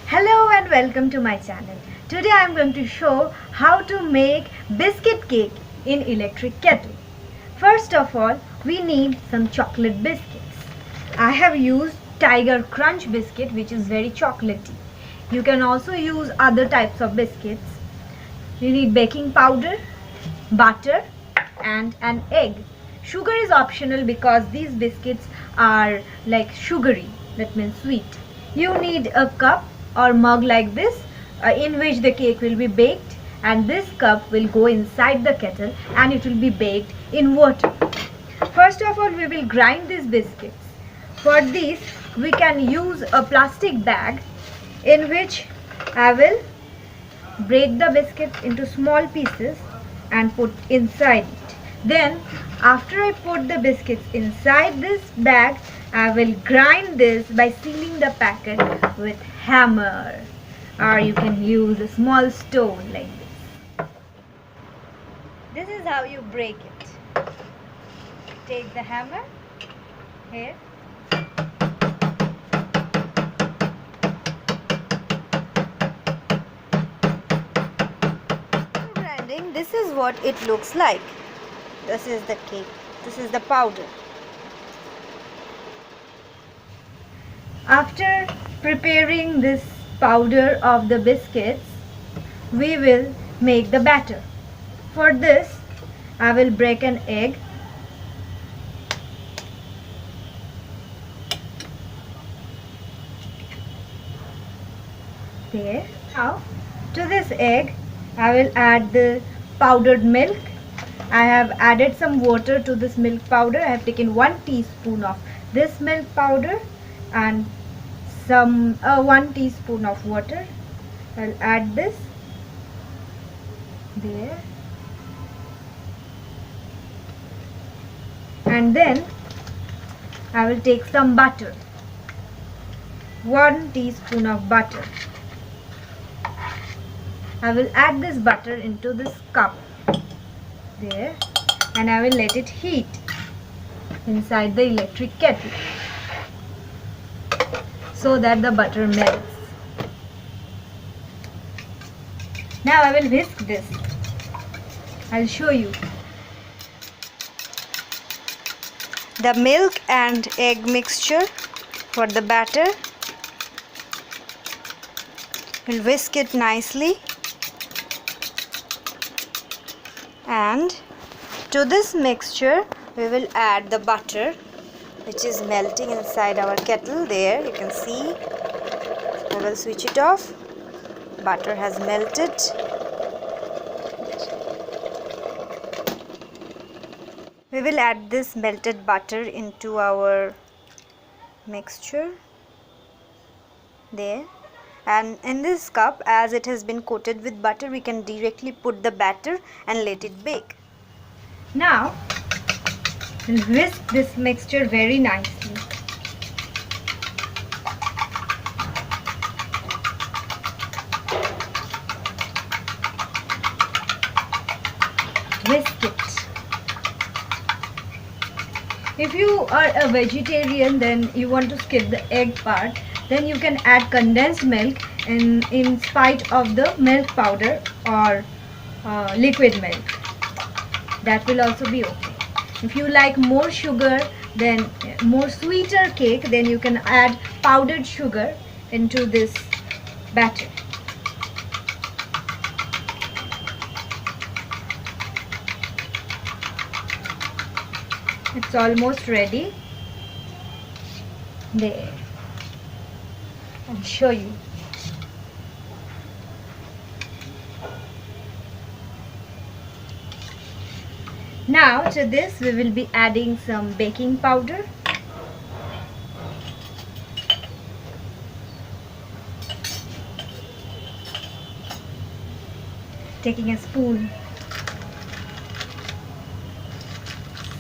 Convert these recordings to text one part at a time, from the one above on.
Hello and welcome to my channel. Today I am going to show how to make biscuit cake in electric kettle. First of all, we need some chocolate biscuits. I have used Tiger Crunch biscuit, which is very chocolatey. You can also use other types of biscuits. You need baking powder, butter and an egg. Sugar is optional because these biscuits are like sugary, that means sweet. You need a cup or mug like this in which the cake will be baked, and this cup will go inside the kettle and it will be baked in water. First of all, we will grind these biscuits. For this, we can use a plastic bag in which I will break the biscuits into small pieces and put inside it. Then after I put the biscuits inside this bag, I will grind this by sealing the packet with hammer, or you can use a small stone like this. This is how you break it. Take the hammer here. This is what it looks like. This is the cake. This is the powder. After preparing this powder of the biscuits, we will make the batter. For this, I will break an egg. There. Now, to this egg, I will add the powdered milk. I have added some water to this milk powder. I have taken 1 teaspoon of this milk powder and some 1 teaspoon of water. I'll add this there, and then I will take some butter, 1 teaspoon of butter. I will add this butter into this cup there, and I will let it heat inside the electric kettle so that the butter melts. Now I will whisk this. I'll show you. The milk and egg mixture for the batter. We'll whisk it nicely. And to this mixture we will add the butter, which is melting inside our kettle. There you can see. I will switch it off. Butter has melted. We will add this melted butter into our mixture there. And in this cup, as it has been coated with butter, we can directly put the batter and let it bake. Now, we'll whisk this mixture very nicely. Whisk it. If you are a vegetarian, then you want to skip the egg part, then you can add condensed milk in spite of the milk powder or liquid milk. That will also be okay. If you like more sugar, then more sweeter cake, then you can add powdered sugar into this batter. It's almost ready. There. I'll show you. Now to this we will be adding some baking powder. Taking a spoon.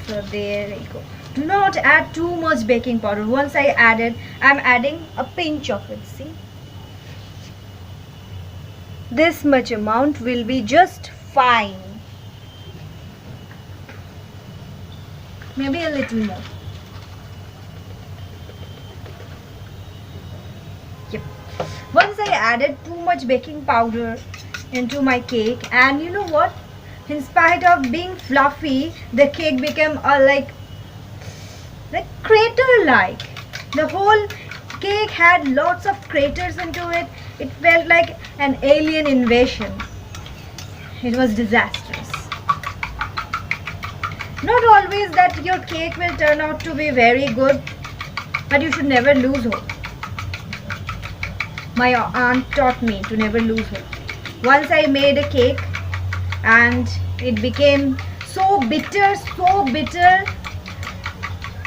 So there you go. Do not add too much baking powder. Once I added, I'm adding a pinch of it. See? This much amount will be just fine. Maybe a little more. Yep. Once I added too much baking powder into my cake, and you know what? In spite of being fluffy, the cake became like crater-like. The whole cake had lots of craters into it. It felt like an alien invasion. It was disastrous. Not always that your cake will turn out to be very good, but you should never lose hope. My aunt taught me to never lose hope. Once I made a cake and it became so bitter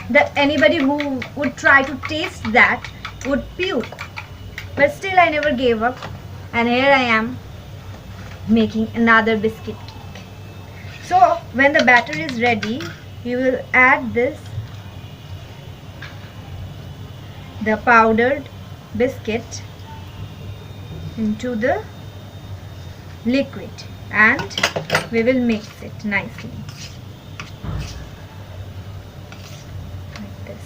that anybody who would try to taste that would puke. But still I never gave up, and here I am making another biscuit cake. So when the batter is ready, you will add the powdered biscuit into the liquid, and we will mix it nicely like this.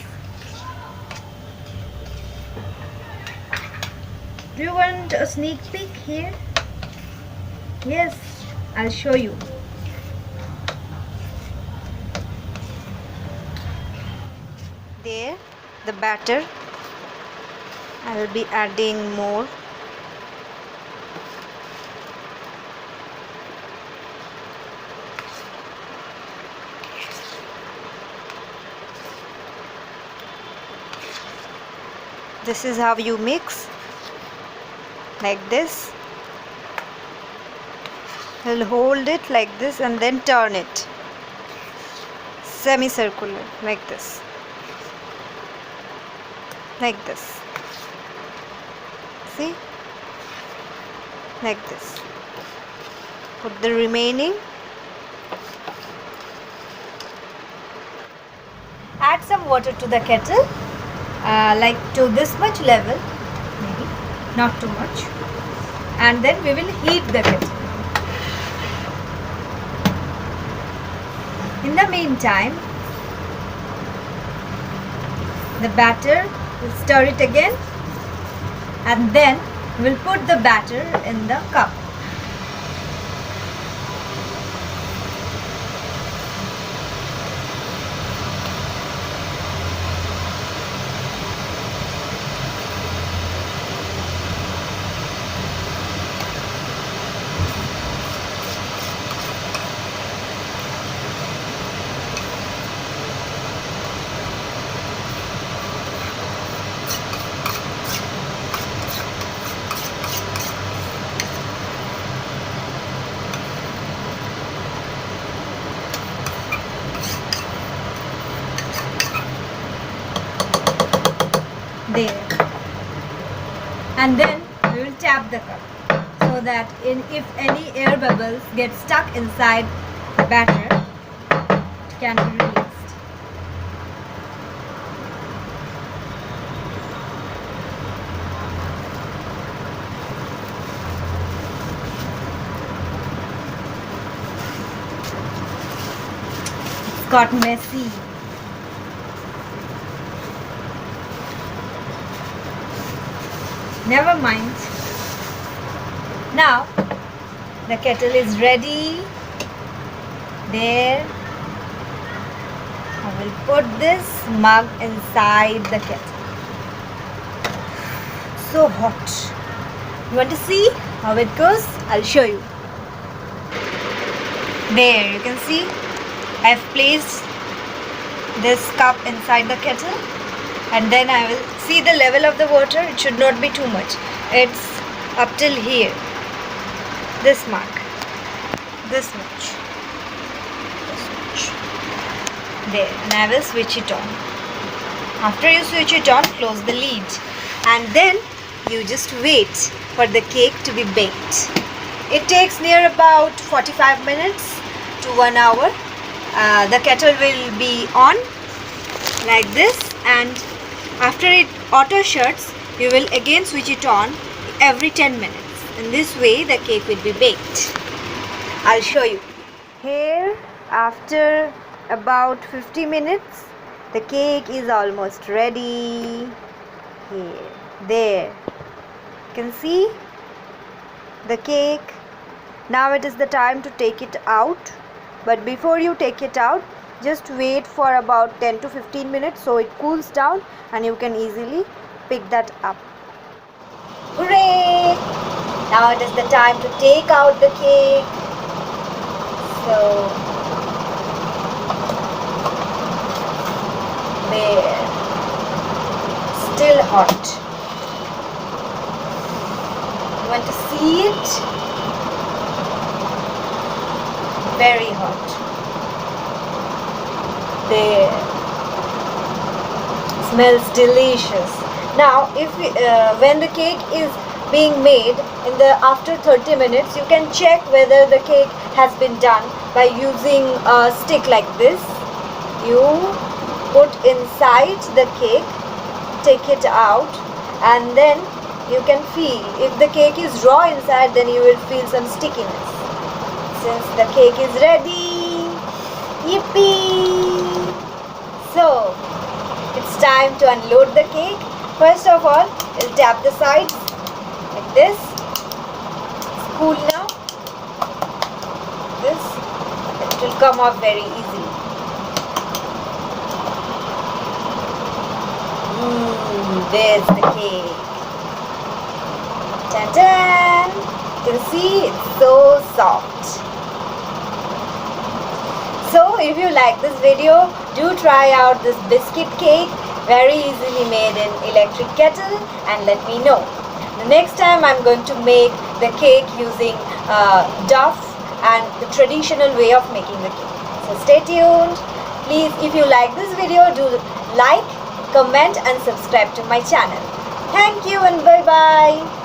Do you want a sneak peek here? Yes, I'll show you. There, the batter. I will be adding more. This is how you mix, like this. You'll hold it like this and then turn it semicircular, like this, like this. See, like this. Put the remaining. Add some water to the kettle, like to this much level, maybe not too much, and then we will heat the kettle. In the meantime, the batter, we'll stir it again, and then we'll put the batter in the cup. There, and then we will tap the cup so that if any air bubbles get stuck inside the batter, it can be released. It's got messy. Never mind. Now the kettle is ready. There. I will put this mug inside the kettle. So hot. You want to see how it goes? I'll show you. There, you can see I've placed this cup inside the kettle, and then I will see the level of the water. It should not be too much. It's up till here, this mark, this much, there, and I will switch it on. After you switch it on, close the lid, and then you just wait for the cake to be baked. It takes near about 45 minutes to 1 hour. The kettle will be on like this, and after it auto shuts, you will again switch it on every 10 minutes. In this way the cake will be baked. I'll show you. Here, after about 50 minutes, the cake is almost ready. Here, there. You can see the cake. Now it is the time to take it out. But before you take it out, just wait for about 10 to 15 minutes so it cools down and you can easily pick that up. Hooray! Now it is the time to take out the cake. So, there. Still hot. You want to see it? Very hot. There. Smells delicious. Now, when the cake is being made in the after 30 minutes, you can check whether the cake has been done by using a stick like this. You put inside the cake, take it out, and then you can feel. If the cake is raw inside, then you will feel some stickiness. Since the cake is ready, yippee! So, it's time to unload the cake. First of all, we'll tap the sides like this. It's cool now. This, it will come off very easily. There's the cake. Ta-da! You can see it's so soft. So if you like this video, do try out this biscuit cake, very easily made in electric kettle, and let me know. The next time I'm going to make the cake using dough and the traditional way of making the cake. So stay tuned. Please, if you like this video, do like, comment and subscribe to my channel. Thank you and bye bye.